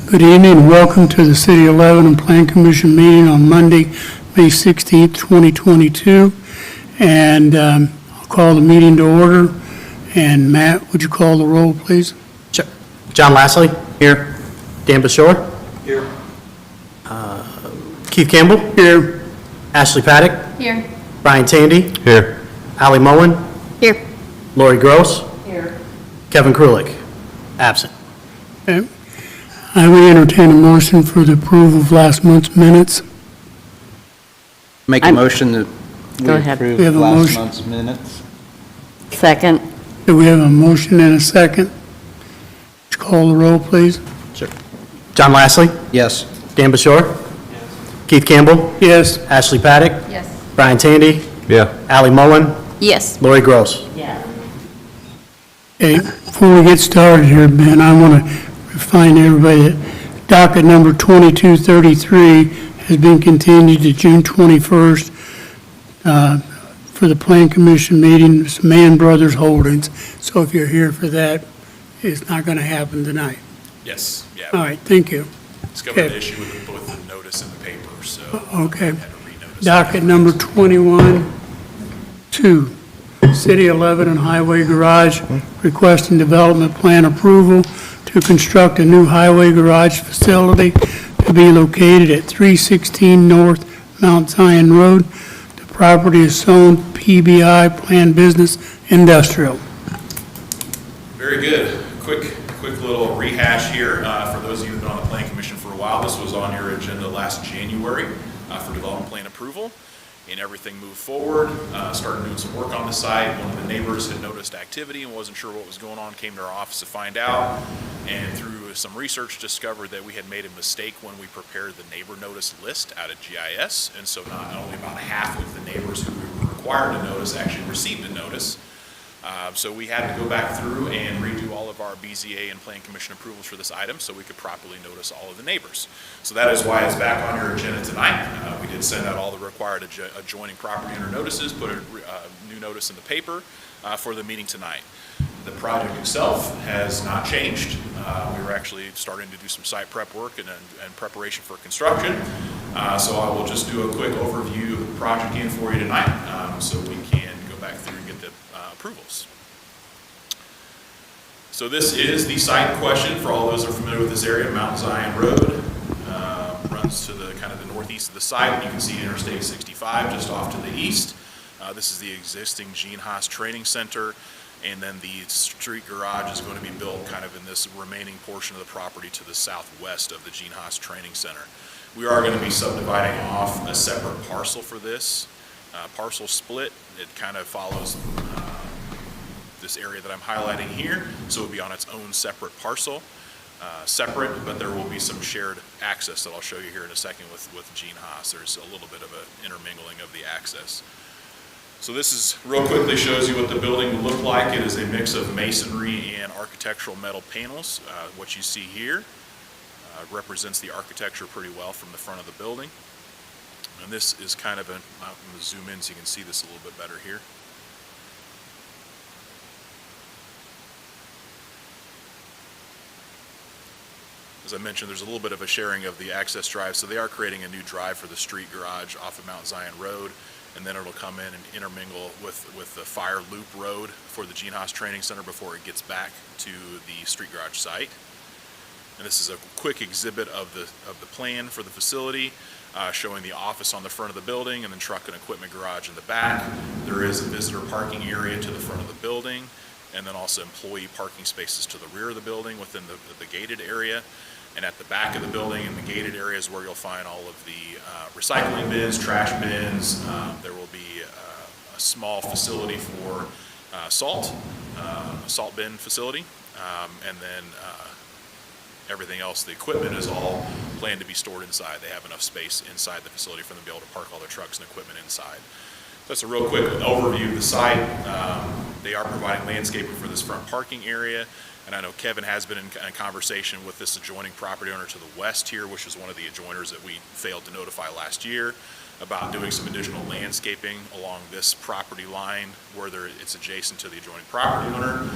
Good evening and welcome to the City of Lebanon Plan Commission meeting on Monday, May 16th, 2022. And I'll call the meeting to order. And Matt, would you call the roll, please? Sure. John Lashley? Here. Dan Bashore? Here. Keith Campbell? Here. Ashley Paddock? Here. Brian Tandy? Here. Ali Mullen? Here. Lori Gross? Here. Kevin Krulik? Absent. Okay. I will entertain a motion for the approval of last month's minutes. Make a motion that Go we ahead. We approve have a last motion. month's minutes. Second. Do we have a motion and a second? Would you call the roll, please? Sure. John Lashley? Yes. Dan Bashore? Keith Campbell? Yes. Ashley Paddock? Yes. Brian Tandy? Yeah. Ali Mullen? Yes. Lori Gross? Yeah. Okay, before we get started here, Ben, I want to remind everybody that docket number 2233 has been continued to June 21st for the Plan Commission meeting, it's Mann Brothers Holdings. So if you're here for that, it's not going to happen tonight. Yes, yeah. All right, thank you. Discovered an okay. issue with both the notice and the paper, so. Okay. Had to renotice. Docket number 21-2, City of Lebanon Highway Garage requesting development plan approval to construct a new highway garage facility to be located at 316 North Mount Zion Road. The property is zoned PBI, Planned Business Industrial. Very good. Quick little rehash here. For those of you who've been on the Plan Commission for a while, this was on your agenda last January for development plan approval. And everything moved forward, started doing some work on the site. One of the neighbors had noticed activity and wasn't sure what was going on, came to our office to find out, and through some research discovered that we had made a mistake when we prepared the neighbor notice list out of GIS, and so not only about half of the neighbors who we were required to notice actually received a notice. So we had to go back through and redo all of our BZA and Plan Commission approvals for this item so we could properly notice all of the neighbors. So that is why it's back on your agenda tonight. We did send out all the required adjoining property owner notices, put a new notice in the paper for the meeting tonight. The project itself has not changed. We were actually starting to do some site prep work and preparation for construction. So I will just do a quick overview of the project in for you tonight so we can go back through and get the approvals. So this is the site question for all those who are familiar with this area. Mount Zion Road runs to the kind of the northeast of the site. You can see Interstate 65 just off to the east. This is the existing Gene Haas Training Center, and then the street garage is going to be built kind of in this remaining portion of the property to the southwest of the Gene Haas Training Center. We are going to be subdividing off a separate parcel for this parcel split. It kind of follows this area that I'm highlighting here, so it'll be on its own separate parcel, separate, but there will be some shared access that I'll show you here in a second with Gene Haas. There's a little bit of an intermingling of the access. So this is real quickly shows you what the building will look like. It is a mix of masonry and architectural metal panels. What you see here represents the architecture pretty well from the front of the building. And this is kind of I'm going to zoom in so you can see this a little bit better here. As I mentioned, there's a little bit of a sharing of the access drive, so they are creating a new drive for the street garage off of Mount Zion Road, and then it'll come in and intermingle with the Fire Loop Road for the Gene Haas Training Center before it gets back to the street garage site. And this is a quick exhibit of the plan for the facility, showing the office on the front of the building and then truck and equipment garage in the back. There is a visitor parking area to the front of the building, and then also employee parking spaces to the rear of the building within the gated area. And at the back of the building in the gated areas where you'll find all of the recycling bins, trash bins. There will be a small facility for salt bin facility, and then everything else, the equipment is all planned to be stored inside. They have enough space inside the facility for them to be able to park all their trucks and equipment inside. That's a real quick overview of the site. They are providing landscaping for this front parking area. And I know Kevin has been in conversation with this adjoining property owner to the west here, which is one of the adjoiners that we failed to notify last year. about doing some additional landscaping along this property line where it's adjacent to the adjoining property owner,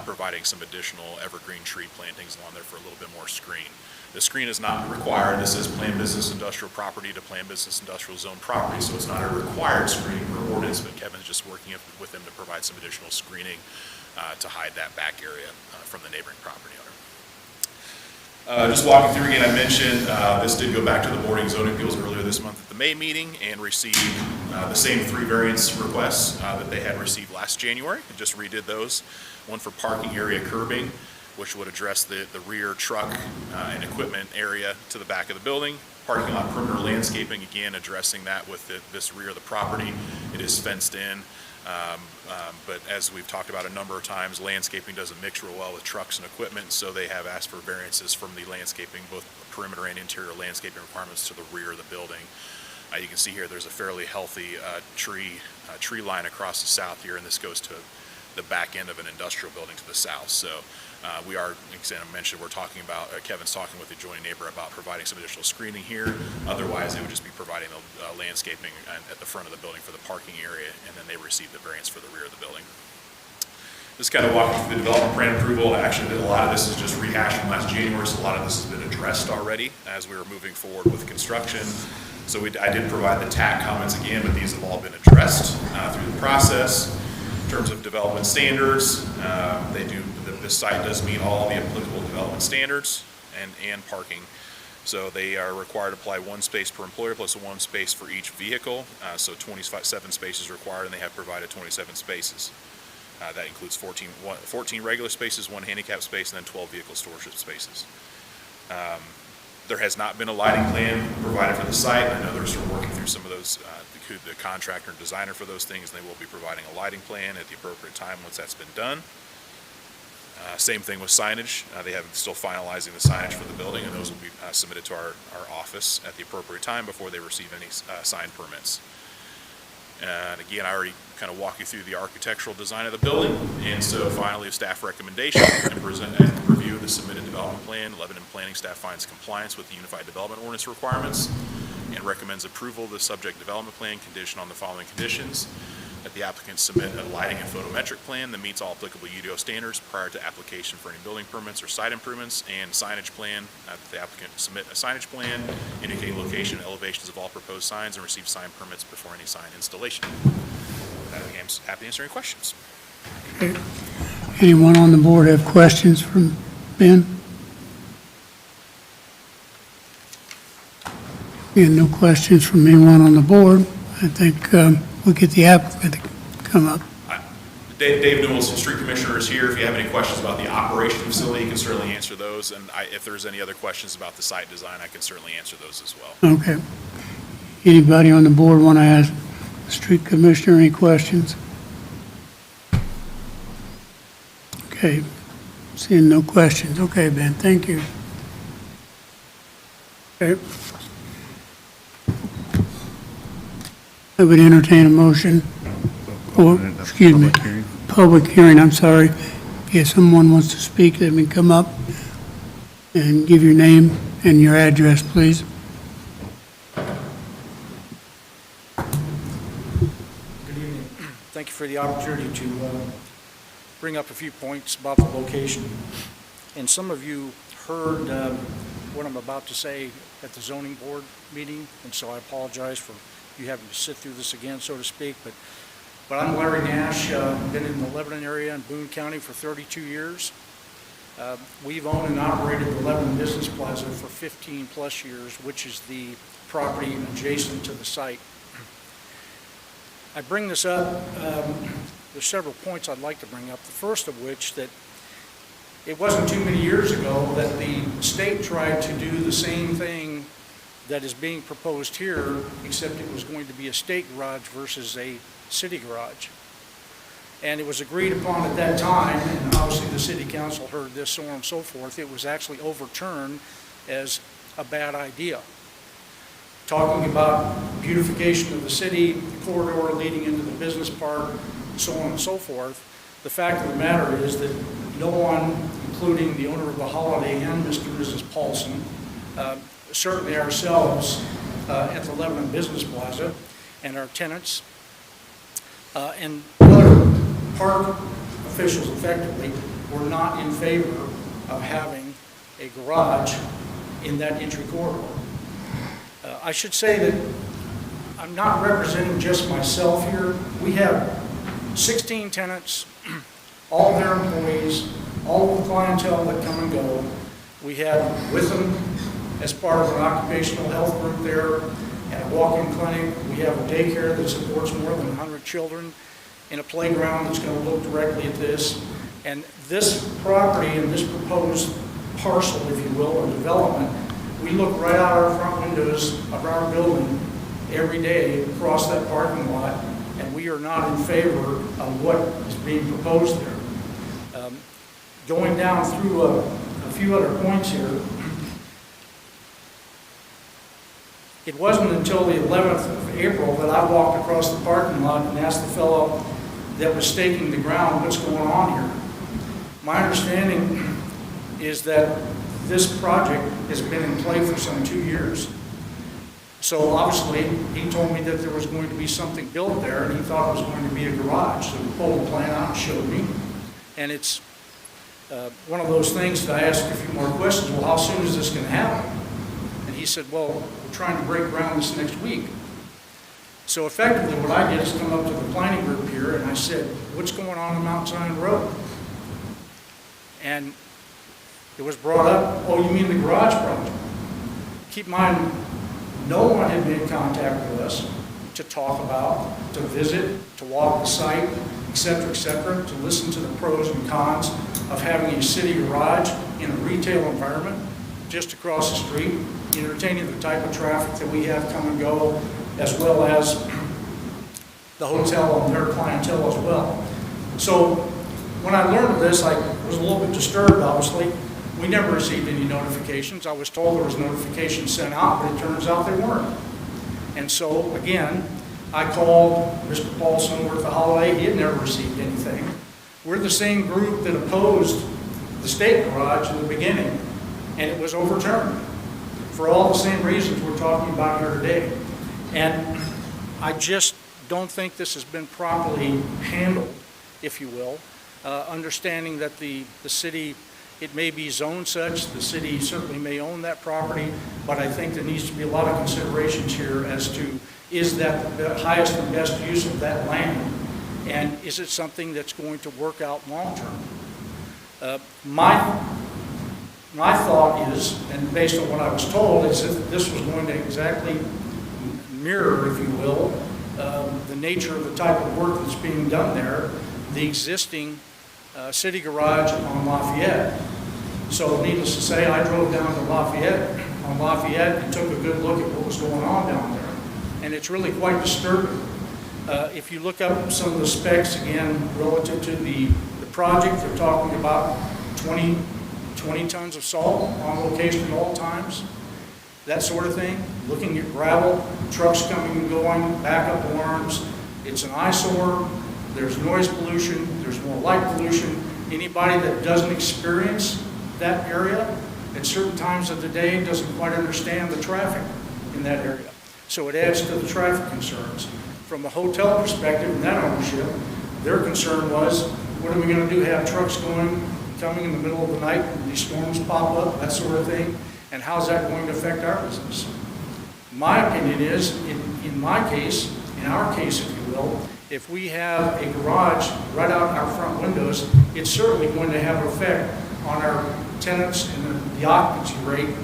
providing some additional evergreen tree plantings along there for a little bit more screen. The screen is not required. This is planned business industrial property to planned business industrial zone property, so it's not a required screening per ordinance, but Kevin's just working with them to provide some additional screening to hide that back area from the neighboring property owner. Just walking through again, I mentioned this did go back to the Board of Zoning Appeals earlier this month at the May meeting and received the same 3 variance requests that they had received last January, and just redid those. One for parking area curbing, which would address the rear truck and equipment area to the back of the building. Parking lot perimeter landscaping, again, addressing that with this rear of the property. It is fenced in. But as we've talked about a number of times, landscaping doesn't mix real well with trucks and equipment, so they have asked for variances from the landscaping, both perimeter and interior landscaping requirements to the rear of the building. You can see here there's a fairly healthy tree line across the south here, and this goes to the back end of an industrial building to the south. So we are, like I mentioned, we're talking about, Kevin's talking with the adjoining neighbor about providing some additional screening here. Otherwise, it would just be providing the landscaping at the front of the building for the parking area, and then they receive the variance for the rear of the building. Just kind of walking through the development plan approval. Actually, a lot of this is just rehashed from last January, so a lot of this has been addressed already as we were moving forward with construction. So I did provide the TAC comments again, but these have all been addressed through the process. In terms of development standards, the site does meet all the applicable development standards and parking. So they are required to apply 1 space per employer plus 1 space for each vehicle. So 27 spaces required, and they have provided 27 spaces. That includes 14 regular spaces, 1 handicap space, and then 12 vehicle storage spaces. There has not been a lighting plan provided for the site. I know they're still working through some of those, the contractor and designer for those things, and they will be providing a lighting plan at the appropriate time once that's been done. Same thing with signage. They have still finalizing the signage for the building, and those will be submitted to our office at the appropriate time before they receive any sign permits. And again, I already kind of walked you through the architectural design of the building, and so finally a staff recommendation and present and review the submitted development plan. Lebanon Planning staff finds compliance with the Unified Development Ordinance requirements and recommends approval of the subject development plan conditioned on the following conditions: that the applicant submit a lighting and photometric plan that meets all applicable UDO standards prior to application for any building permits or site improvements, and signage plan, that the applicant submit a signage plan indicating location and elevations of all proposed signs and receive sign permits before any sign installation. I'm happy to answer any questions. Okay. Anyone on the board have questions from Ben? No questions from anyone on the board. I think we'll get the applicant to come up. Dave Newell's the street commissioner is here. If you have any questions about the operation of the facility, you can certainly answer those. And if there's any other questions about the site design, I can certainly answer those as well. Okay. Anybody on the board want to ask the street commissioner any questions? Okay. Seeing no questions. Okay, Ben, thank you. Okay. I would entertain a motion. Or, excuse me, public hearing, I'm sorry. If someone wants to speak, let me come up and give your name and your address, please. Good evening. Thank you for the opportunity to bring up a few points about the location. And some of you heard what I'm about to say at the zoning board meeting, and so I apologize for you having to sit through this again, so to speak. But I'm Larry Nash, been in the Lebanon area in Boone County for 32 years. We've owned and operated the Lebanon Business Plaza for 15 plus years, which is the property adjacent to the site. I bring this up, there's several points I'd like to bring up. The first of which, that it wasn't too many years ago that the state tried to do the same thing that is being proposed here, except it was going to be a state garage versus a city garage. And it was agreed upon at that time, and obviously the city council heard this, so on and so forth, it was actually overturned as a bad idea. Talking about beautification of the city, the corridor leading into the business park, so on and so forth, the fact of the matter is that no one, including the owner of the Holiday Inn, Mr. and Mrs. Paulson, certainly ourselves, at the Lebanon Business Plaza, and our tenants and other park officials effectively were not in favor of having a garage in that entry corridor. I should say that I'm not representing just myself here. We have 16 tenants, all of their employees, all of the clientele that come and go. We have with them, as part of an occupational health group there, and a walk-in clinic. We have a daycare that supports more than 100 children, and a playground that's going to look directly at this. And this property and this proposed parcel, if you will, or development, we look right out our front windows of our building every day across that parking lot, and we are not in favor of what is being proposed there. Going down through a few other points here, it wasn't until the 11th of April that I walked across the parking lot and asked the fellow that was staking the ground, what's going on here? My understanding is that this project has been in play for some 2 years. So obviously, he told me that there was going to be something built there, and he thought it was going to be a garage. So he pulled the plan out and showed me. And it's one of those things that I asked a few more questions. Well, how soon is this going to happen? And he said, well, we're trying to break ground this next week. So effectively, what I did is come up to the planning group here, and I said, what's going on Mount Zion Road? And it was brought up, oh, you mean the garage project? Keep in mind, no one had been in contact with us to talk about, to visit, to walk the site, et cetera, to listen to the pros and cons of having a city garage in a retail environment just across the street, entertaining the type of traffic that we have come and go, as well as the hotel and their clientele as well. So when I learned of this, I was a little bit disturbed, obviously. We never received any notifications. I was told there was notifications sent out, but it turns out they weren't. And so, again, I called Mr. Paulson over at the Holiday. He had never received anything. We're the same group that opposed the state garage in the beginning, and it was overturned for all the same reasons we're talking about here today. And I just don't think this has been properly handled, if you will, understanding that the city, it may be zoned such, the city certainly may own that property, but I think there needs to be a lot of considerations here as to, is that the highest and best use of that land? And is it something that's going to work out long-term? My thought is, and based on what I was told, is that this was going to exactly mirror, if you will, the nature of the type of work that's being done there, the existing city garage on Lafayette. So needless to say, I drove down to Lafayette and took a good look at what was going on down there. And it's really quite disturbing. If you look up some of the specs, again, relative to the project, they're talking about 20 tons of salt on location at all times, that sort of thing. Looking at gravel, trucks coming and going, backup alarms. It's an eyesore. There's noise pollution. There's more light pollution. Anybody that doesn't experience that area at certain times of the day doesn't quite understand the traffic in that area. So it adds to the traffic concerns. From a hotel perspective and that ownership, their concern was, what are we going to do, have trucks coming in the middle of the night when these storms pop up, that sort of thing, and how's that going to affect our business? My opinion is, in my case, in our case, if you will, if we have a garage right out our front windows, it's certainly going to have an effect on our tenants and the occupancy rate,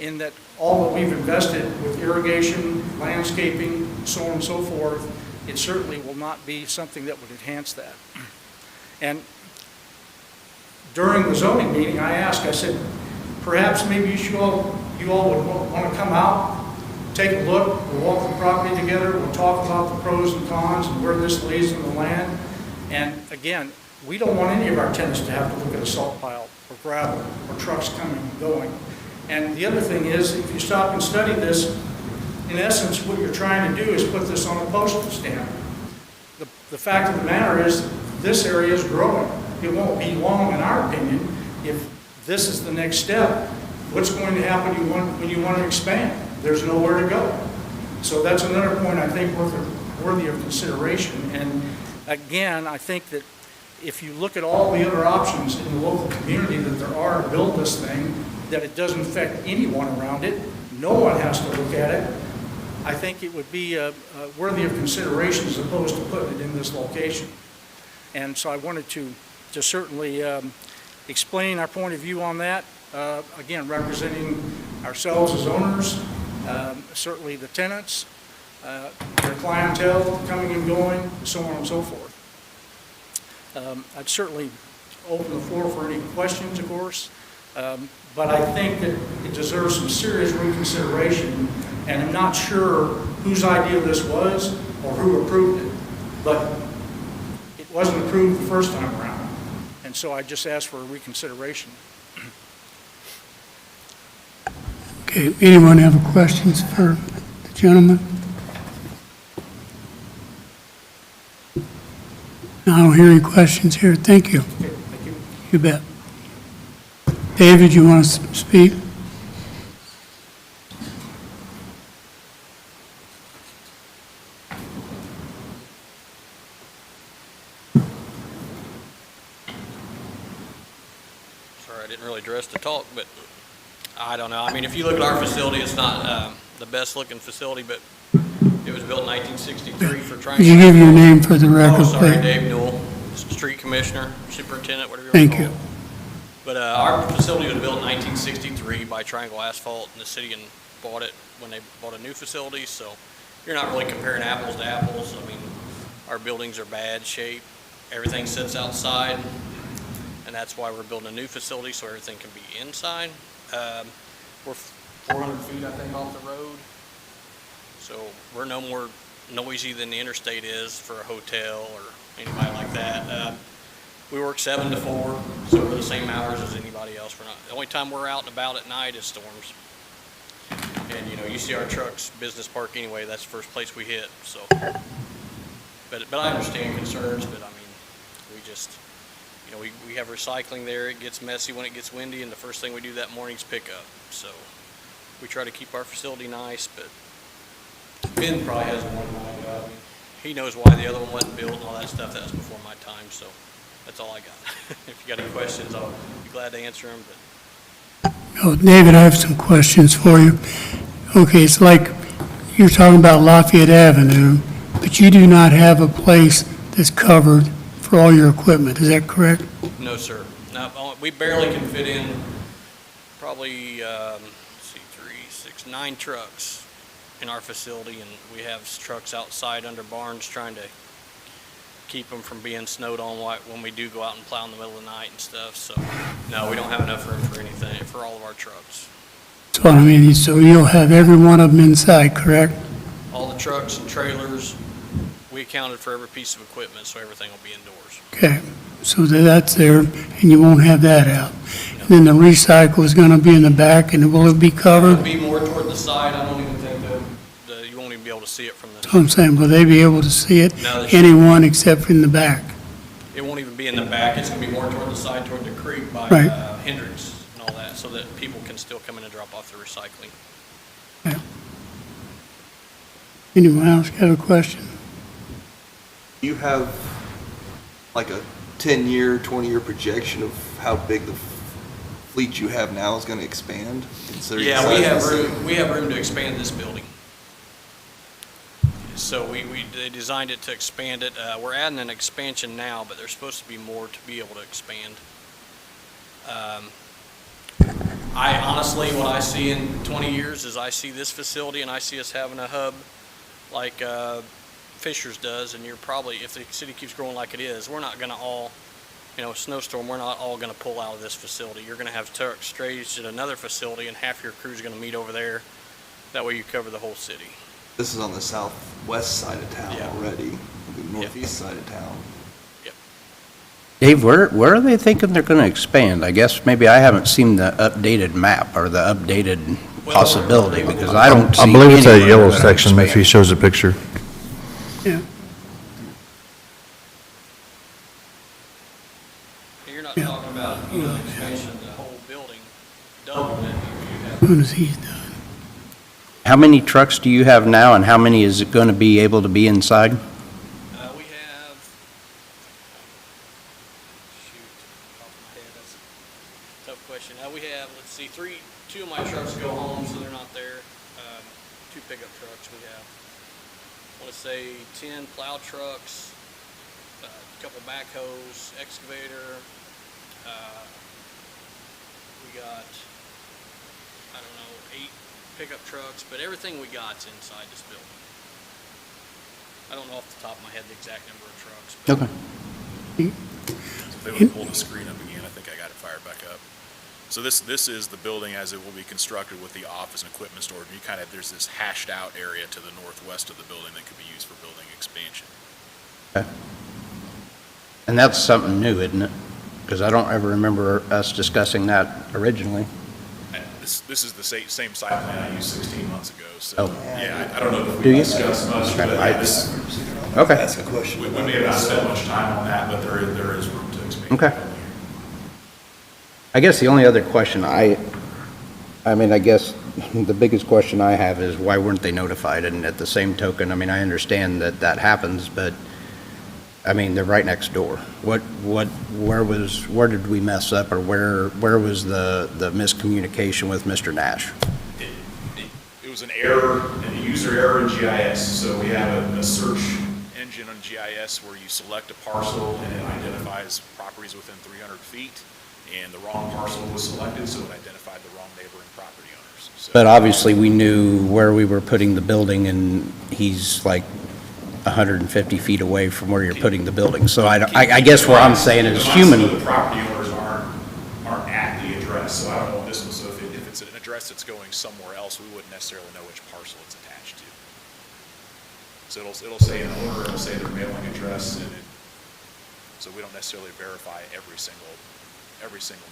in that all that we've invested with irrigation, landscaping, so on and so forth, it certainly will not be something that would enhance that. And during the zoning meeting, I said, perhaps maybe you all would want to come out, take a look, we'll walk the property together, we'll talk about the pros and cons and where this lays in the land. And again, we don't want any of our tenants to have to look at a salt pile or gravel or trucks coming and going. And the other thing is, if you stop and study this, in essence, what you're trying to do is put this on a postage stamp. The fact of the matter is, this area is growing. It won't be long, in our opinion, if this is the next step. What's going to happen when you want to expand? There's nowhere to go. So that's another point I think worthy of consideration. And again, I think that if you look at all the other options in the local community that there are to build this thing, that it doesn't affect anyone around it, no one has to look at it, I think it would be worthy of consideration as opposed to putting it in this location. And so I wanted to certainly explain our point of view on that. Again, representing ourselves as owners, certainly the tenants, their clientele coming and going, so on and so forth. I'd certainly open the floor for any questions, of course, but I think that it deserves some serious reconsideration, and I'm not sure whose idea this was or who approved it, but it wasn't approved the first time around, and so I just asked for a reconsideration. Okay, anyone have questions for the gentleman? I don't hear any questions here. Thank you. Okay, thank you. You bet. David, you want to speak? Sorry, I didn't really dress to talk, but I don't know. I mean, if you look at our facility, it's not the best looking facility, but it was built in 1963 for Could you give your name for the record, Oh, sorry, please? Dave Newell, Street Commissioner, Superintendent, whatever you Thank want to you. call it. But our facility was built in 1963 by Triangle Asphalt, and the city bought it when they bought a new facility, so you're not really comparing apples to apples. I mean, our buildings are bad shape. Everything sits outside, and that's why we're building a new facility, so everything can be inside. We're 400 feet, I think, off the road, so we're no more noisy than the interstate is for a hotel or anybody like that. We work 7 to 4, so we're the same hours as anybody else. The only time we're out and about at night is storms. And, you know, you see our trucks, business park anyway, that's the first place we hit, so. But I understand concerns, but I mean, we just, you know, we have recycling there. It gets messy when it gets windy, and the first thing we do that morning is pick up. So we try to keep our facility nice, but Ben probably has more than I do. I mean, he knows why the other one wasn't built and all that stuff. That was before my time, so that's all I got. If you got any questions, I'll be glad to answer them. But Oh, David, I have some questions for you. Okay, it's like you're talking about Lafayette Avenue, but you do not have a place that's covered for all your equipment. Is that correct? no, sir. No, we barely can fit in probably, 9 trucks in our facility, and we have trucks outside under barns trying to keep them from being snowed on when we do go out and plow in the middle of the night and stuff. So, no, we don't have enough room for anything, for all of our trucks. So, I mean, so you'll have every one of them inside, correct? All the trucks and trailers, we accounted for every piece of equipment, so everything will be indoors. Okay, so that's there, and you won't have that out. And then the recycle is going to be in the back, and will it be It'll covered? be more toward the side. I don't even think you won't even be able to see it from So I'm saying, will they be able to see it? No, they should. Anyone except in the back? It won't even be in the back. It's going to be more toward the side, toward the creek by Right. Hendricks and all that, so that people can still come in and drop off their recycling. Anyone else have a question? You have like a 10-year, 20-year projection of how big the fleet you have now is going to expand? considering the Yeah, size we of have the city? room, we have room to expand this building. So they designed it to expand it. We're adding an expansion now, but there's supposed to be more to be able to expand. I honestly, what I see in 20 years is I see this facility and I see us having a hub like Fisher's does, and you're probably, if the city keeps growing like it is, we're not gonna all, you know, a snowstorm, we're not all gonna pull out of this facility. You're gonna have trucks staged at another facility and half your crew's gonna meet over there. That way you cover the whole city. This is on the southwest side of town Yeah. already, the northeast side of town. Dave, where are they thinking they're going to expand? I guess maybe I haven't seen the updated map or the updated possibility, because I don't see I believe it's that anywhere yellow they're gonna section if he expand. shows a picture. Yeah, You're not Yeah. talking about, you know, expansion of the whole building, doubling it. You as soon as he's done. How many trucks do you have now, and how many is it going to be able to be inside? We have, shoot, off my head, that's a tough question. We have, let's see, two of my trucks go home, so they're not there. Two pickup trucks we have. I want to say 10 plow trucks, a couple backhoes, excavator. We got, I don't know, 8 pickup trucks, but everything we got's inside this building. I don't know off the top of my head the exact number of trucks, but Okay. So if they would pull the screen up again, I think I got it fired back up. So this is the building as it will be constructed with the office and equipment stored. And you kind of, there's this hashed out area to the northwest of the building that could be used for building expansion. And that's something new, isn't it? Because I don't ever remember us discussing that originally. And this is the same site plan I used 16 months ago, so, Oh. yeah, I don't know if Do we you? discussed much, but I- yeah, this, Okay. Ask a question. we may have not spent much time on that, but there is room to expand. Okay. I guess the only other question I guess the biggest question I have is why weren't they notified? And at the same token, I mean, I understand that that happens, but, I mean, they're right next door. Where did we mess up, or where was the miscommunication with Mr. Nash? It was an error, a user error in GIS. So we have a search engine on GIS where you select a parcel and it identifies properties within 300 feet. And the wrong parcel was selected, so it identified the wrong neighboring property owners. So But obviously, we knew where we were putting the building, and he's like 150 feet away from where you're putting the building. So I guess what I'm saying is Some human. of the property owners aren't at the address, so I don't know what this was. So if it's an address that's going somewhere else, we wouldn't necessarily know which parcel it's attached to. So it'll say an owner, it'll say their mailing address, so we don't necessarily verify every single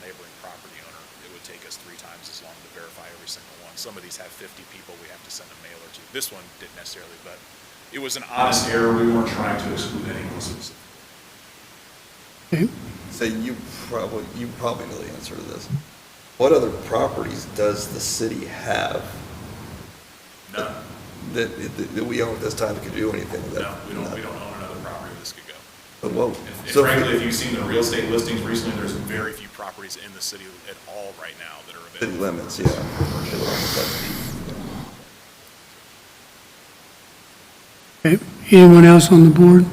neighboring property owner. It would take us 3 times as long to verify every single one. Some of these have 50 people we have to send a mailer to. This one didn't necessarily, but it was an honest error. We weren't trying to exclude anyone specific. Okay. So you probably know the answer to this. What other properties does the city have None. that we own at this time that could do anything with that? No, we don't own another property where this could go. But whoa. And So frankly, if you've seen the real estate listings recently, there's very few properties in the city at all right now that are city available. limits, yeah. Okay. Anyone else on the board?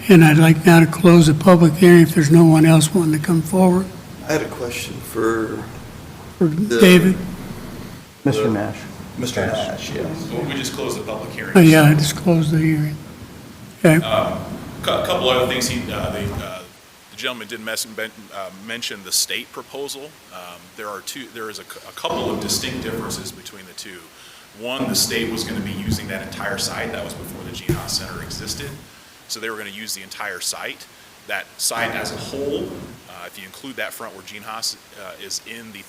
And I'd like now to close the public hearing if there's no one else wanting to come forward. I had a question for For David? Mr. Nash. Mr. Nash, yes. So we just closed the public hearing. Oh, yeah, I just closed the hearing. Okay. A couple other things, the gentleman did mention the state proposal. There is a couple of distinct differences between the two. One, the state was going to be using that entire site. That was before the Gene Haas Center existed. So they were going to use the entire site. That site as a whole, if you include that front where Gene Haas is in the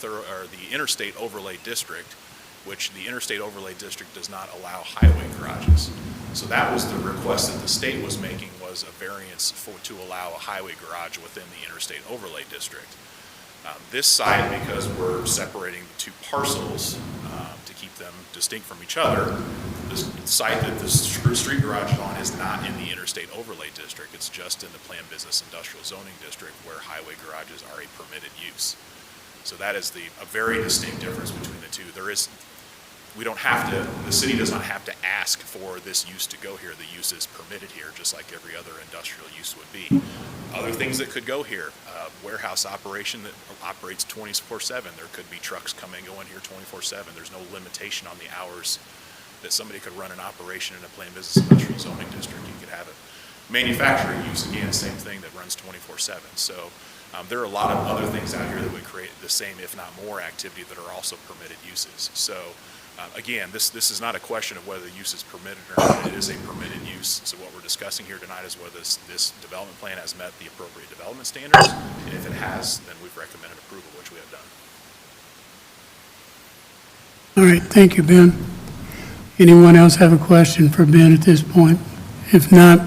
interstate overlay district, which the interstate overlay district does not allow highway garages. So that was the request that the state was making, was a variance to allow a highway garage within the interstate overlay district. This site, because we're separating the two parcels to keep them distinct from each other, the site that the street garage is on is not in the interstate overlay district. It's just in the planned business industrial zoning district where highway garages are a permitted use. So that is a very distinct difference between the two. The city does not have to ask for this use to go here. The use is permitted here, just like every other industrial use would be. Other things that could go here, warehouse operation that operates 24/7. There could be trucks coming, going here 24/7. There's no limitation on the hours that somebody could run an operation in a planned business industrial zoning district. You could have it. Manufacturing use, again, same thing, that runs 24/7. So there are a lot of other things out here that would create the same, if not more, activity that are also permitted uses. So again, this is not a question of whether the use is permitted or not. It is a permitted use. So what we're discussing here tonight is whether this development plan has met the appropriate development standards. And if it has, then we've recommended approval, which we have done. All right, thank you, Ben. Anyone else have a question for Ben at this point? If not,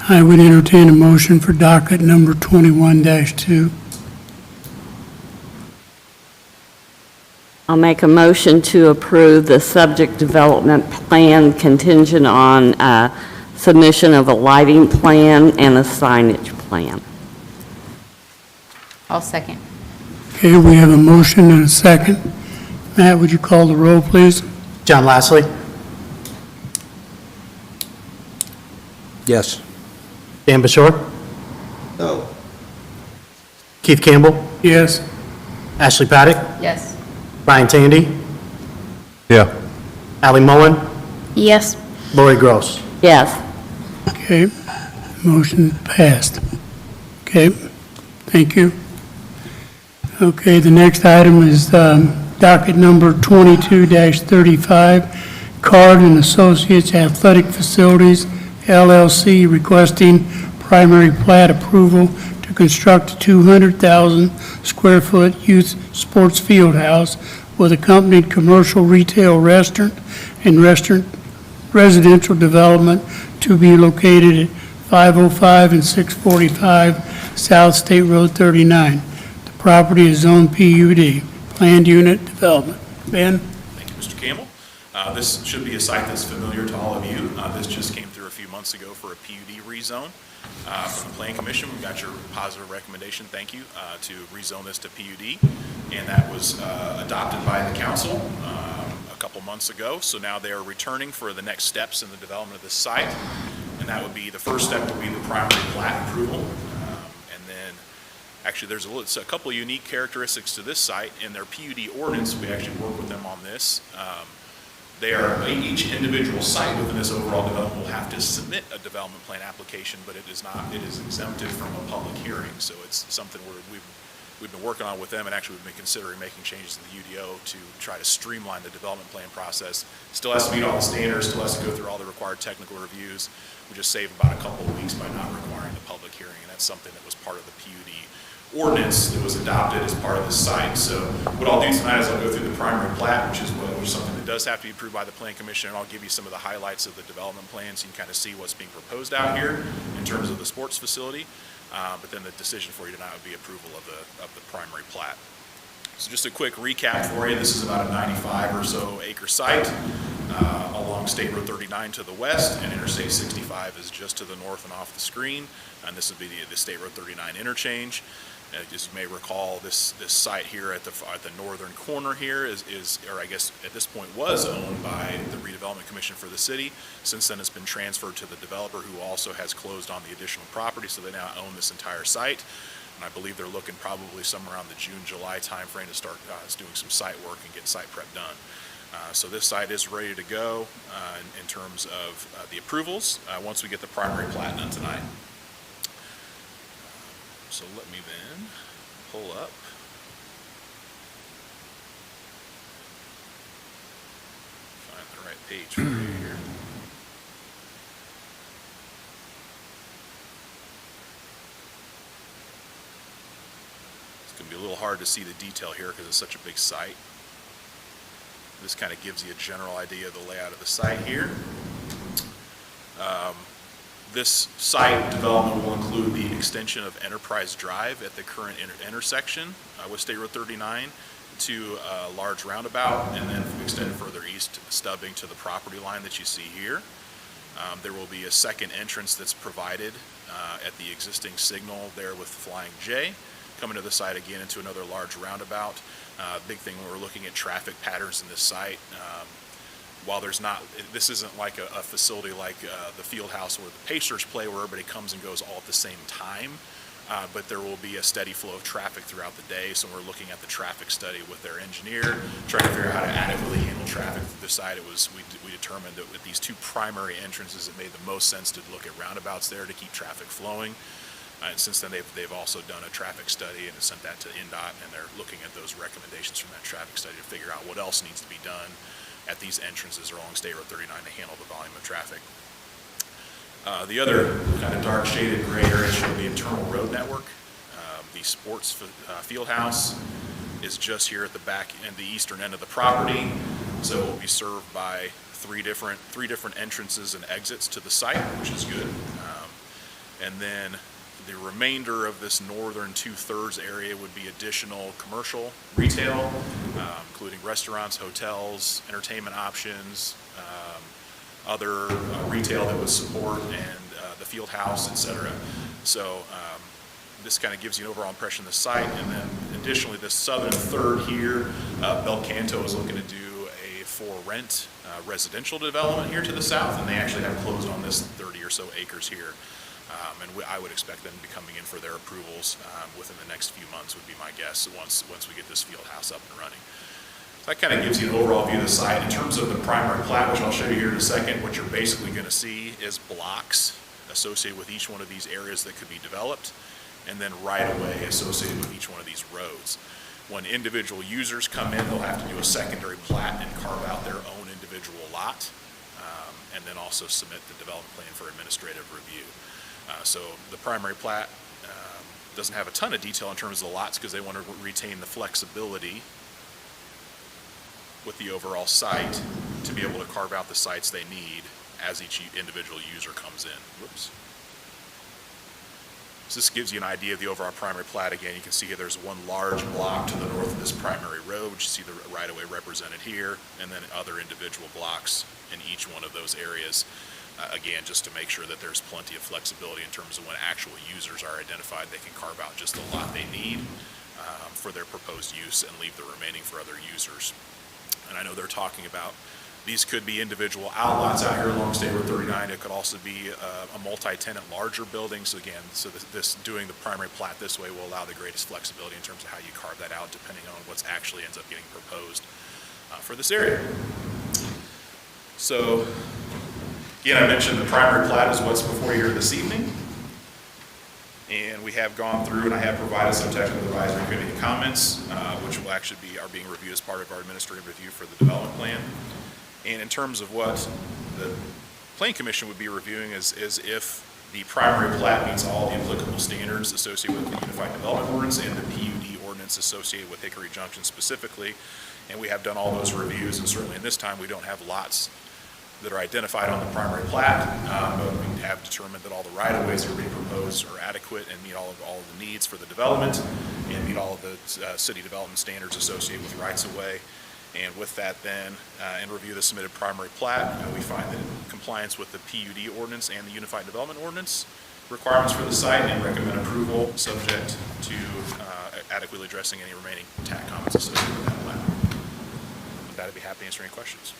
I would entertain a motion for docket number 21-2. I'll make a motion to approve the subject development plan contingent on submission of a lighting plan and a signage plan. I'll second. Okay, we have a motion and a second. Matt, would you call the roll, please? John Lashley, Yes. Dan Bashore, No. Keith Campbell, Yes. Ashley Paddock, Yes. Brian Tandy, Yeah. Ali Mullen, Yes. Lori Gross. Yes. Okay, motion passed. Okay, thank you. Okay, the next item is docket number 22-35, Card and Associates Athletic Facilities, LLC, requesting primary plat approval to construct a 200,000 square foot youth sports field house with accompanied commercial retail restaurant and residential development to be located at 505 and 645 South State Road 39. The property is zoned PUD, Planned Unit Development. Ben? Thank you, Mr. Campbell. This should be a site that's familiar to all of you. This just came through a few months ago for a PUD rezone. From the Planning Commission, we got your positive recommendation, thank you, to rezone this to PUD. And that was adopted by the council a couple months ago. So now they are returning for the next steps in the development of this site. And that would be, the first step would be the primary plat approval. And then, actually, there's a couple of unique characteristics to this site. In their PUD ordinance, we actually work with them on this. Each individual site within this overall development will have to submit a development plan application, but it is exempted from a public hearing. So it's something we've been working on with them, and actually we've been considering making changes to the UDO to try to streamline the development plan process. Still has to meet all the standards, still has to go through all the required technical reviews. We just save about a couple of weeks by not requiring the public hearing, and that's something that was part of the PUD ordinance that was adopted as part of the site. So what I'll do tonight is I'll go through the primary plat, which is something that does have to be approved by the Plan Commission, and I'll give you some of the highlights of the development plan so you can kind of see what's being proposed out here in terms of the sports facility. But then the decision for you tonight would be approval of the primary plat. So just a quick recap for you. This is about a 95 or so acre site along State Road 39 to the west, and Interstate 65 is just to the north and off the screen. And this would be the State Road 39 interchange. As you may recall, this site here at the northern corner here or I guess at this point was owned by the Redevelopment Commission for the city. Since then, it's been transferred to the developer, who also has closed on the additional property, so they now own this entire site. And I believe they're looking probably somewhere around the June-July timeframe to start doing some site work and get site prep done. So this site is ready to go in terms of the approvals once we get the primary plat done tonight. So let me then pull up. Find the right page for you here. It's going to be a little hard to see the detail here because it's such a big site. This kind of gives you a general idea of the layout of the site here. This site development will include the extension of Enterprise Drive at the current intersection with State Road 39 to a large roundabout, and then extend further east, stubbing to the property line that you see here. There will be a second entrance that's provided at the existing signal there with Flying J, coming to the site again into another large roundabout. Big thing when we're looking at traffic patterns in this site. While this isn't like a facility like the field house where the Pacers play, where everybody comes and goes all at the same time, but there will be a steady flow of traffic throughout the day. So we're looking at the traffic study with their engineer, trying to figure out how to adequately handle traffic through the site. We determined that with these two primary entrances, it made the most sense to look at roundabouts there to keep traffic flowing. And since then, they've also done a traffic study and sent that to NDOT, and they're looking at those recommendations from that traffic study to figure out what else needs to be done at these entrances along State Road 39 to handle the volume of traffic. The other kind of dark shaded gray area shows the internal road network. The sports field house is just here at the back and the eastern end of the property. So it will be served by three different entrances and exits to the site, which is good. And then The remainder of this northern 2/3 area would be additional commercial retail, including restaurants, hotels, entertainment options, other retail that would support, and the field house, et cetera. So this kind of gives you an overall impression of the site. And then additionally, this southern third here, Bel Canto is looking to do a for-rent residential development here to the south, and they actually have closed on this 30 or so acres here. I would expect them to be coming in for their approvals within the next few months would be my guess, once we get this field house up and running. So that kind of gives you an overall view of the site. In terms of the primary plat, which I'll show you here in a second, what you're basically going to see is blocks associated with each one of these areas that could be developed, and then right-of-way associated with each one of these roads. When individual users come in, they'll have to do a secondary plat and carve out their own individual lot, and then also submit the development plan for administrative review. So the primary plat doesn't have a ton of detail in terms of the lots because they want to retain the flexibility with the overall site to be able to carve out the sites they need as each individual user comes in. Whoops. So this gives you an idea of the overall primary plat. Again, you can see here there's one large block to the north of this primary road, which you see the right-of-way represented here, and then other individual blocks in each one of those areas. Again, just to make sure that there's plenty of flexibility in terms of when actual users are identified, they can carve out just the lot they need for their proposed use and leave the remaining for other users. And I know they're talking about these could be individual outlots out here along State Road 39. It could also be a multi-tenant larger building. So again, this doing the primary plat this way will allow the greatest flexibility in terms of how you carve that out depending on what's actually ends up getting proposed for this area. So again, I mentioned the primary plat is what's before you here this evening. And we have gone through, and I have provided some technical advisory committee comments, which will actually are being reviewed as part of our administrative review for the development plan. And in terms of what the Plan Commission would be reviewing is if the primary plat meets all the applicable standards associated with the Unified Development Ordinance and the PUD ordinance associated with Hickory Junction specifically. And we have done all those reviews, and certainly in this time we don't have lots that are identified on the primary plat, but we have determined that all the right-of-ways that are being proposed are adequate and meet all of the needs for the development and meet all of the city development standards associated with rights-of-way. And with that then, and review the submitted primary plat, we find that in compliance with the PUD ordinance and the Unified Development Ordinance requirements for the site, and recommend approval subject to adequately addressing any remaining TAC comments associated with that plat. With that, I'd be happy to answer any questions.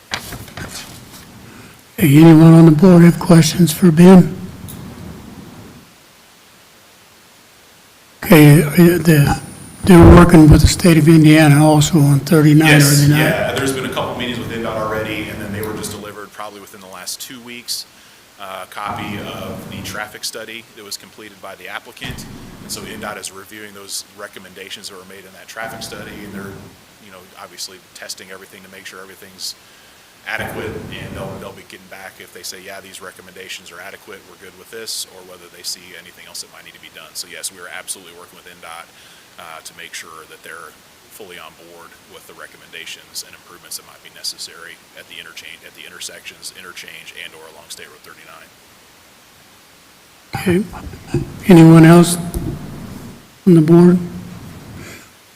Hey, anyone on the board have questions for Ben? Okay, they're working with the state of Indiana also on 39, are Yes, they not? yeah, there's been a couple meetings with INDOT already, and then they were just delivered probably within the last 2 weeks, a copy of the traffic study that was completed by the applicant. And so INDOT is reviewing those recommendations that were made in that traffic study, and they're, obviously testing everything to make sure everything's adequate, and they'll be getting back if they say, yeah, these recommendations are adequate, we're good with this, or whether they see anything else that might need to be done. So yes, we are absolutely working with INDOT to make sure that they're fully on board with the recommendations and improvements that might be necessary at the intersections, interchange, and/or along State Road 39. Okay. Anyone else on the board?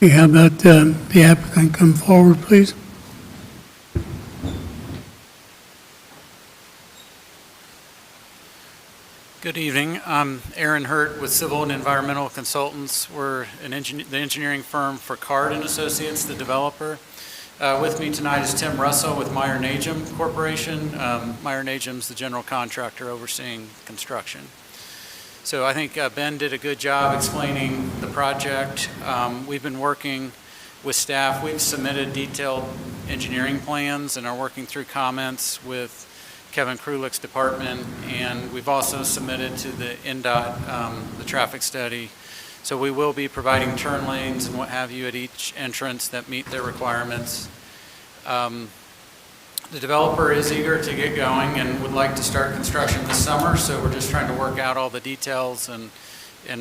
Okay, how about the applicant come forward, please? Good evening. I'm Aaron Hurt with Civil and Environmental Consultants. We're the engineering firm for Card and Associates, the developer. With me tonight is Tim Russell with Meyer Najum Corporation. Meyer Najum's the general contractor overseeing construction. So I think Ben did a good job explaining the project. We've been working with staff. We've submitted detailed engineering plans and are working through comments with Kevin Krulick's department, and we've also submitted to the INDOT the traffic study. So we will be providing turn lanes and what have you at each entrance that meet their requirements. The developer is eager to get going and would like to start construction this summer, so we're just trying to work out all the details and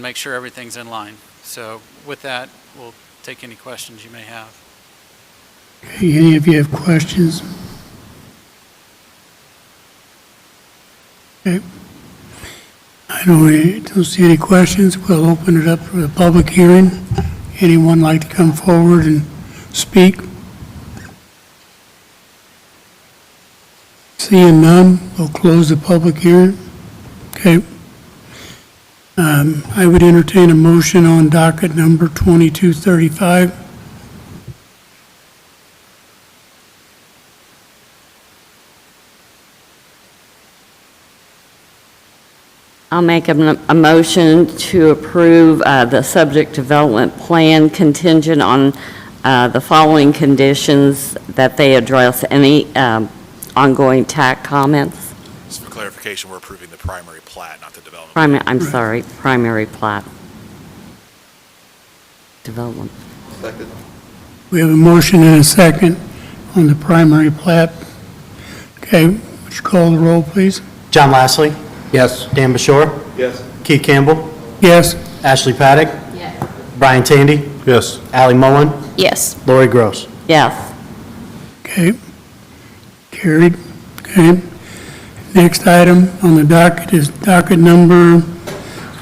make sure everything's in line. So with that, we'll take any questions you may have. Okay, any of you have questions? Okay. I don't see any questions. We'll open it up for the public hearing. Anyone like to come forward and speak? Seeing none, we'll close the public hearing. Okay. I would entertain a motion on docket number 2235. I'll make a motion to approve the subject development plan contingent on the following conditions, that they address any ongoing TAC comments. So for clarification, we're approving the primary plat, not the development. Primary plat. Development. Second. We have a motion and a second on the primary plat. Okay, would you call the roll, please? John Lashley, Yes. Dan Bashore, Yes. Keith Campbell, Yes. Ashley Paddock, Yes. Brian Tandy, Yes. Ally Mullen, Yes. Lori Gross. Yes. Okay. Carried. Okay. Next item on the docket is docket number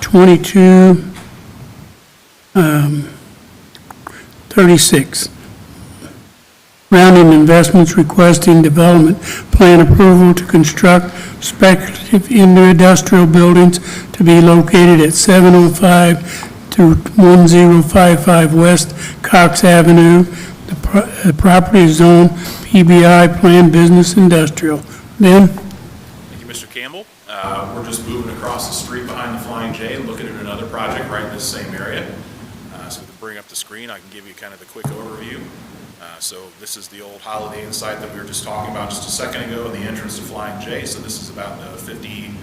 2236. Rounding Investments requesting development plan approval to construct speculative industrial buildings to be located at 705 to 1055 West Cox Avenue. The property is zoned PBI, Planned Business Industrial. Ben? Thank you, Mr. Campbell. We're just moving across the street behind the Flying J, looking at another project right in this same area. So to bring up the screen, I can give you kind of the quick overview. So this is the old Holiday Inn site that we were just talking about just a second ago, the entrance to Flying J. So this is about the 50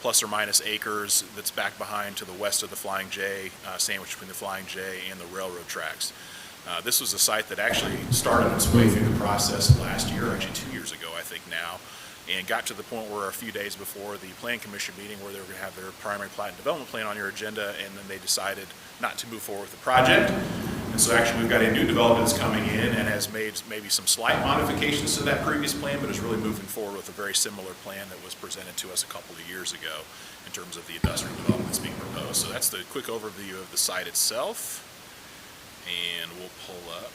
plus or minus acres that's back behind to the west of the Flying J, sandwiched between the Flying J and the railroad tracks. This was a site that actually started its way through the process last year, actually 2 years ago, I think now, and got to the point where a few days before the Plan Commission meeting where they were going to have their primary plat and development plan on your agenda, and then they decided not to move forward with the project. And so actually we've got a new development that's coming in and has made maybe some slight modifications to that previous plan, but is really moving forward with a very similar plan that was presented to us a couple of years ago in terms of the industrial development that's being proposed. So that's the quick overview of the site itself. And we'll pull up.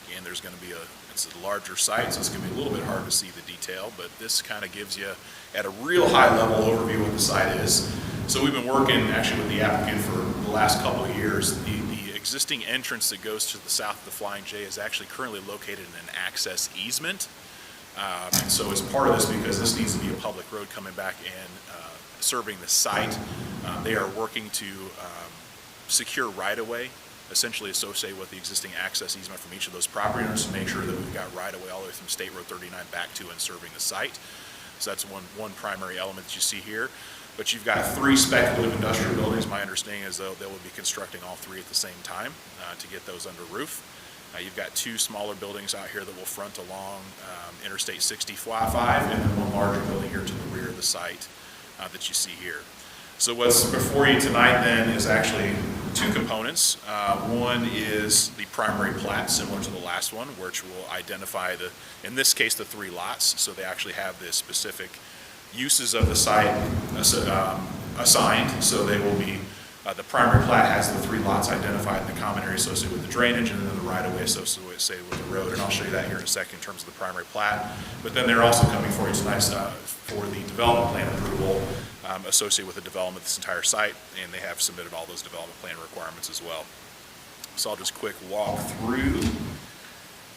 Again, there's going to be it's a larger site, so it's going to be a little bit hard to see the detail, but this kind of gives you, at a real high level overview, what the site is. So we've been working actually with the applicant for the last couple of years. The existing entrance that goes to the south of the Flying J is actually currently located in an access easement. And so as part of this, because this needs to be a public road coming back and serving the site, they are working to secure right-of-way, essentially associated with the existing access easement from each of those property owners to make sure that we've got right-of-way all the way from State Road 39 back to and serving the site. So that's one primary element that you see here. But you've got 3 speculative industrial buildings. My understanding is they will be constructing all 3 at the same time to get those under roof. You've got 2 smaller buildings out here that will front along Interstate 65, and then one larger building here to the rear of the site that you see here. So what's before you tonight then is actually 2 components. One is the primary plat, similar to the last one, which will identify in this case, the 3 lots. So they actually have the specific uses of the site assigned. So they will be the primary plat has the 3 lots identified in the common area associated with the drainage, and then the right-of-way associated with the road. And I'll show you that here in a second in terms of the primary plat. But then they're also coming for you tonight for the development plan approval associated with the development of this entire site, and they have submitted all those development plan requirements as well. So I'll just quick walk through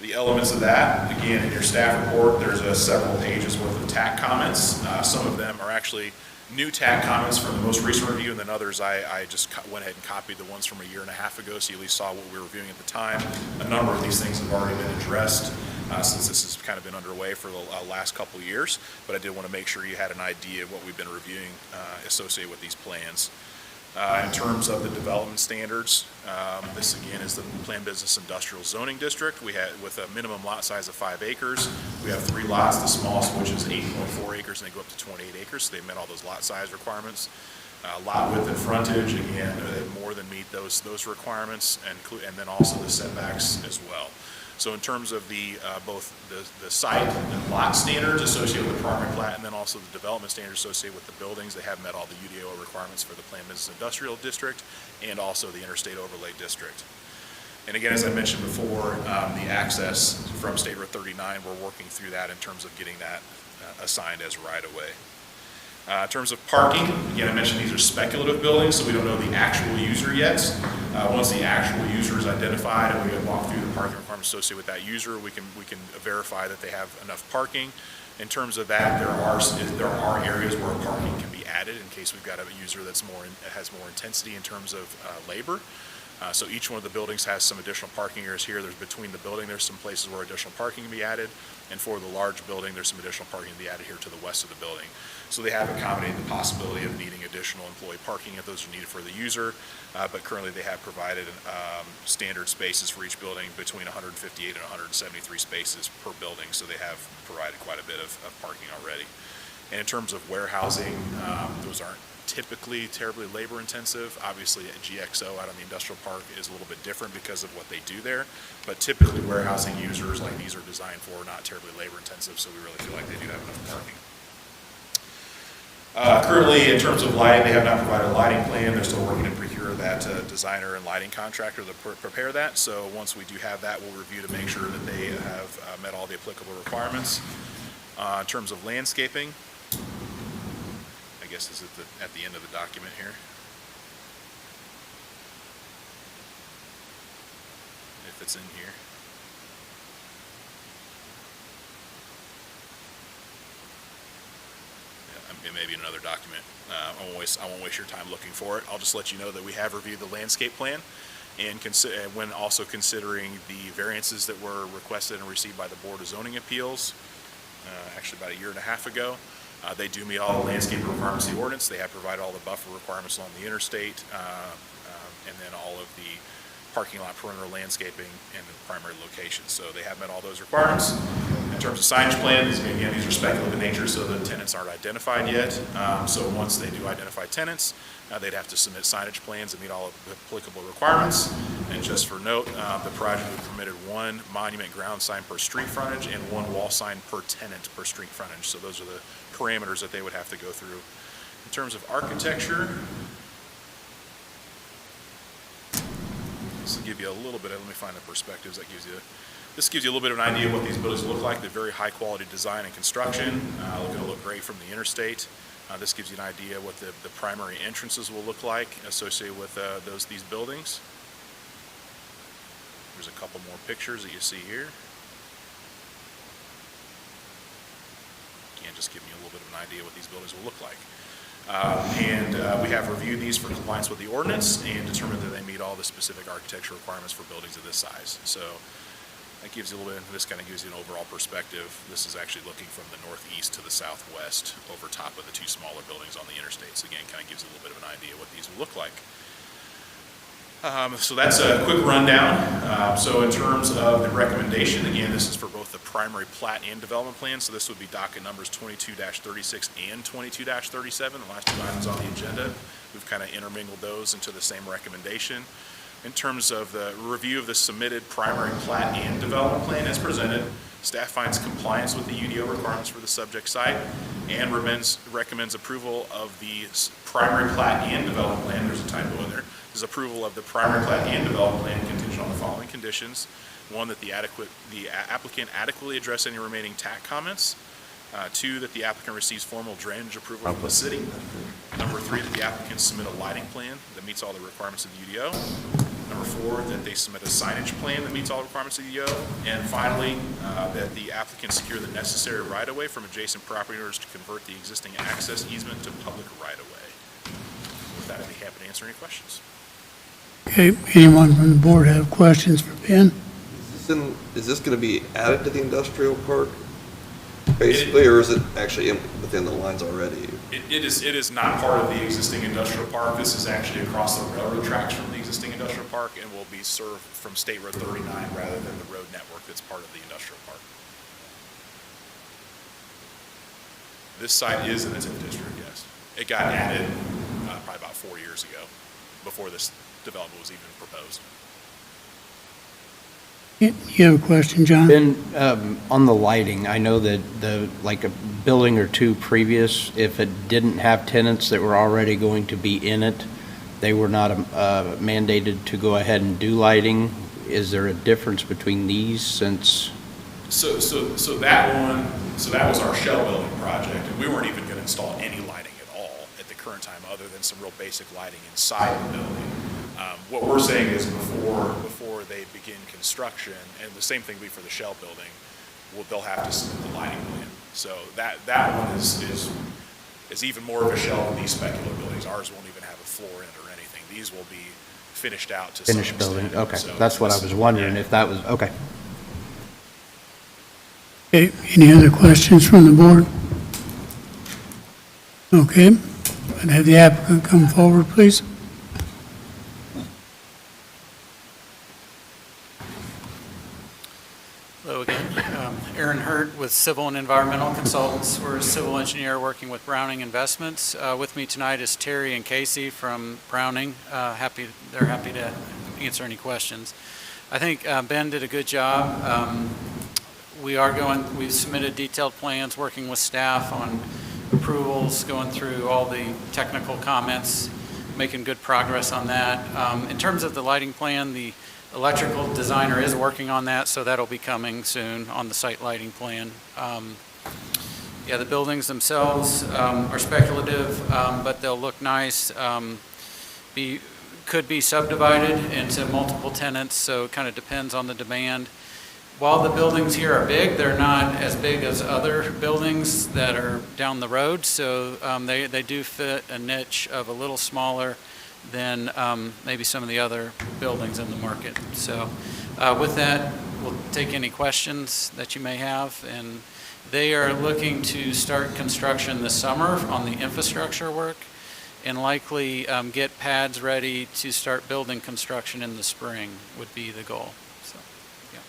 the elements of that. Again, in your staff report, there's several pages worth of TAC comments. Some of them are actually new TAC comments from the most recent review, and then others I just went ahead and copied the ones from a year and a half ago, so you at least saw what we were reviewing at the time. A number of these things have already been addressed since this has kind of been underway for the last couple of years, but I did want to make sure you had an idea of what we've been reviewing associated with these plans. In terms of the development standards, this again is the Planned Business Industrial Zoning District. We had with a minimum lot size of 5 acres. We have 3 lots, the smallest of which is 8.4 acres, and they go up to 28 acres. So they met all those lot size requirements. Lot width and frontage, again, they more than meet those requirements, and then also the setbacks as well. So in terms of both the site and lot standards associated with the primary plat, and then also the development standards associated with the buildings, they have met all the UDO requirements for the Planned Business Industrial District and also the Interstate Overlay District. And again, as I mentioned before, the access from State Road 39, we're working through that in terms of getting that assigned as right-of-way. In terms of parking, again, I mentioned these are speculative buildings, so we don't know the actual user yet. Once the actual user is identified and we walk through the parking requirements associated with that user, we can verify that they have enough parking. In terms of that, there are areas where parking can be added in case we've got a user that's has more intensity in terms of labor. So each one of the buildings has some additional parking areas here. There's between the building, there's some places where additional parking can be added. And for the large building, there's some additional parking to be added here to the west of the building. So they have accommodated the possibility of needing additional employee parking if those are needed for the user. But currently they have provided standard spaces for each building between 158 and 173 spaces per building. So they have provided quite a bit of parking already. And in terms of warehousing, those aren't typically terribly labor intensive. Obviously at GXO out on the industrial park is a little bit different because of what they do there, but typically warehousing users like these are designed for not terribly labor intensive, so we really feel like they do have enough parking. Currently, in terms of lighting, they have not provided a lighting plan. They're still working to procure that designer and lighting contractor to prepare that. So once we do have that, we'll review to make sure that they have met all the applicable requirements. In terms of landscaping, I guess is at the end of the document here. If it's in here. Yeah, it may be another document. I won't waste your time looking for it. I'll just let you know that we have reviewed the landscape plan and when also considering the variances that were requested and received by the Board of Zoning Appeals, actually about a year and a half ago. They do meet all the landscape requirements of the ordinance. They have provided all the buffer requirements along the interstate, and then all of the parking lot perimeter landscaping and the primary location. So they have met all those requirements. In terms of signage plans, again, these are speculative in nature, so the tenants aren't identified yet. So once they do identify tenants, they'd have to submit signage plans and meet all of the applicable requirements. And just for note, the project would permitted one monument ground sign per street frontage and one wall sign per tenant per street frontage. So those are the parameters that they would have to go through. In terms of architecture, this will give you a little bit of, let me find the perspectives that gives you. This gives you a little bit of an idea of what these buildings look like. They're very high quality design and construction. Going to look great from the interstate. This gives you an idea what the primary entrances will look like associated with these buildings. There's a couple more pictures that you see here. Again, just giving you a little bit of an idea what these buildings will look like. We have reviewed these for compliance with the ordinance and determined that they meet all the specific architectural requirements for buildings of this size. So that gives you a little bit, this kind of gives you an overall perspective. This is actually looking from the northeast to the southwest over top of the two smaller buildings on the interstate. So again, kind of gives you a little bit of an idea what these will look like. So that's a quick rundown. So in terms of the recommendation, again, this is for both the primary plat and development plan. So this would be docket numbers 22-36 and 22-37, the last two items on the agenda. We've kind of intermingled those into the same recommendation. In terms of the review of the submitted primary plat and development plan as presented, staff finds compliance with the UDO requirements for the subject site and recommends approval of the primary plat and development plan. There's a typo in there. There's approval of the primary plat and development plan contingent on the following conditions. One, that the applicant adequately address any remaining TAC comments. Two, that the applicant receives formal drainage approval from the city. Number three, that the applicant submit a lighting plan that meets all the requirements of the UDO. Number four, that they submit a signage plan that meets all the requirements of the UDO. And finally, that the applicant secure the necessary right-of-way from adjacent property owners to convert the existing access easement to public right-of-way. With that, I'd be happy to answer any questions. Okay, anyone from the board have questions for Ben? Is this going to be added to the industrial park, basically, or is it actually within the lines already? It is not part of the existing industrial park. This is actually across the railroad tracks from the existing industrial park and will be served from State Road 39 rather than the road network that's part of the industrial park. This site is in the TIF district, yes. It got added probably about 4 years ago, before this development was even proposed. You have a question, John? Ben, on the lighting, I know that like a building or two previous, if it didn't have tenants that were already going to be in it, they were not mandated to go ahead and do lighting. Is there a difference between these since? So that was our shell building project, and we weren't even going to install any lighting at all at the current time, other than some real basic lighting inside the building. What we're saying is before they begin construction, and the same thing will be for the shell building, they'll have to submit the lighting plan. So that one is even more of a shell than these speculative buildings. Ours won't even have a floor in it or anything. These will be finished out to some Finished building, extent. okay. So That's what I was wondering, yeah. if that was, okay. Okay, any other questions from the board? Okay, I'd have the applicant come forward, please. Hello again. Aaron Hurt with Civil and Environmental Consultants. We're a civil engineer working with Browning Investments. With me tonight is Terry and Casey from Browning. They're happy to answer any questions. I think Ben did a good job. We've submitted detailed plans, working with staff on approvals, going through all the technical comments, making good progress on that. In terms of the lighting plan, the electrical designer is working on that, so that'll be coming soon on the site lighting plan. Yeah, the buildings themselves are speculative, but they'll look nice. Could be subdivided into multiple tenants, so it kind of depends on the demand. While the buildings here are big, they're not as big as other buildings that are down the road, so they do fit a niche of a little smaller than maybe some of the other buildings in the market. So with that, we'll take any questions that you may have. And they are looking to start construction this summer on the infrastructure work and likely get pads ready to start building construction in the spring would be the goal. So, yeah.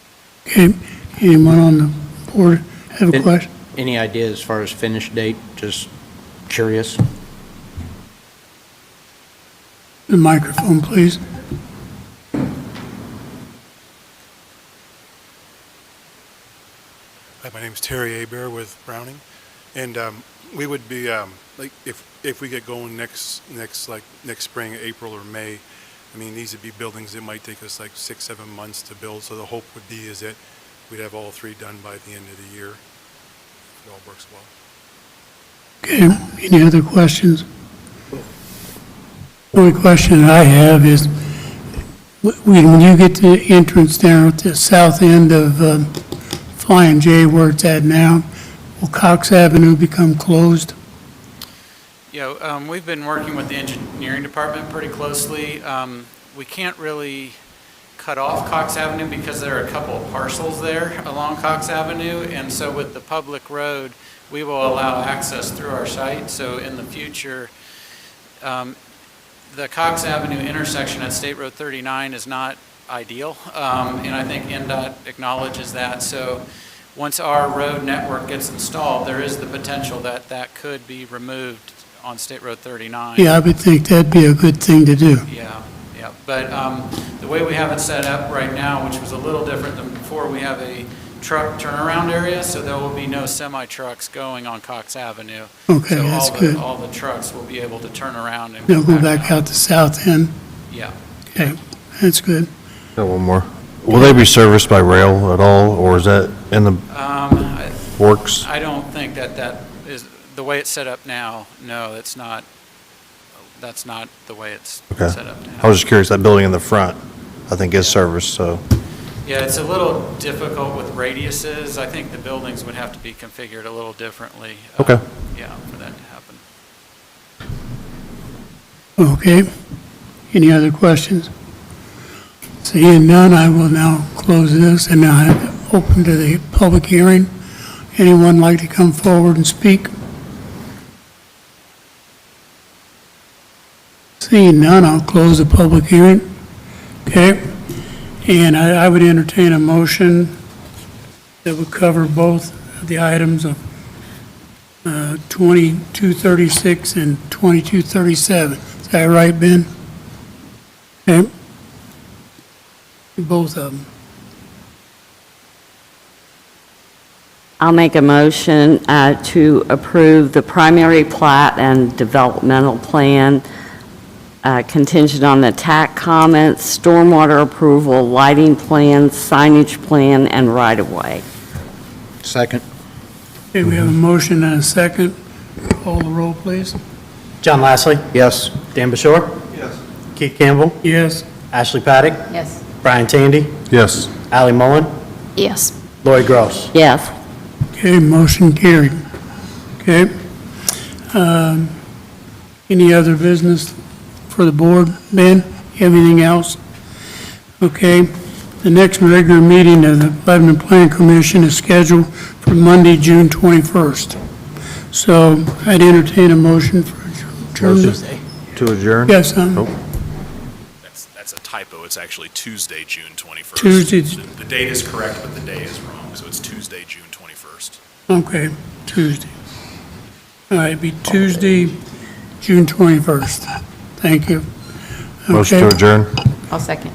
Okay, anyone on the board have a question? Any idea as far as finish date? Just curious. The microphone, please. Hi, my name's Terry Abear with Browning, and we would be like if we get going next spring, April or May. I mean, these would be buildings that might take us like 6-7 months to build. So the hope would be is that we'd have all three done by the end of the year. If it all works well. Okay, any other questions? The only question I have is, when you get to the entrance down at the south end of Flying J where it's at now, will Cox Avenue become closed? Yeah, we've been working with the engineering department pretty closely. We can't really cut off Cox Avenue because there are a couple of parcels there along Cox Avenue, and so with the public road, we will allow access through our site. So in the future, the Cox Avenue intersection at State Road 39 is not ideal, and I think NDOT acknowledges that. So once our road network gets installed, there is the potential that that could be removed on State Road 39. Yeah, I would think that'd be a good thing to do. Yeah. But the way we have it set up right now, which was a little different than before, we have a truck turnaround area, so there will be no semi-trucks going on Cox Avenue. Okay, So that's good. all the trucks will be able to turn around and They'll go back out the south end. Yeah. Okay, that's good. Got one more. Will they be serviced by rail at all, or is that in the works? I don't think that is, the way it's set up now, no, that's not the way it's Okay. set up now. I was just curious, that building in the front, I think is serviced, so. Yeah, it's a little difficult with radiuses. I think the buildings would have to be configured a little differently. Okay. Yeah, for that to happen. Okay, any other questions? Seeing none, I will now close this and now have it open to the public hearing. Anyone like to come forward and speak? Seeing none, I'll close the public hearing. Okay, and I would entertain a motion that would cover both of the items of 2236 and 2237. Is that right, Ben? Okay. Both of them. I'll make a motion to approve the primary plat and developmental plan contingent on the TAC comments, stormwater approval, lighting plan, signage plan, and right-of-way. Second. Okay, we have a motion and a second. Call the roll, please. John Lashley, Yes. Dan Bashore, Yes. Keith Campbell, Yes. Ashley Paddock, Yes. Brian Tandy, Yes. Ali Mullen, Yes. Lori Gross. Yes. Okay, motion carried. Okay. Any other business for the board? Ben, you have anything else? Okay. The next regular meeting of the Lebanon Planning Commission is scheduled for Monday, June 21st. So I'd entertain a motion for adjournment. To adjourn? Yes, Nope. That's a typo. It's actually Tuesday, June 21st. Tuesday. The date is correct, but the day is wrong, so it's Tuesday, June 21st. Okay, Tuesday. All right, it'd be Tuesday, June 21st. Thank you. Motion to Okay, adjourn? I'll second.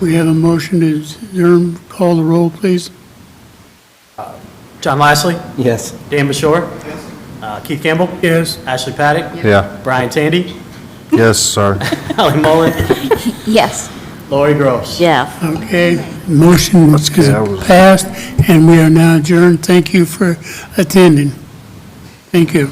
we have a motion to adjourn. Call the roll, please. John Lashley, Yes. Dan Bashore, Keith Campbell, Yes. Ashley Paddock, Yeah. Brian Tandy, Yes, sorry. Ali Mullen, Yes. Lori Gross. Yes. Okay, motion is Okay, that was- passed, and we are now adjourned. Thank you for attending. Thank you.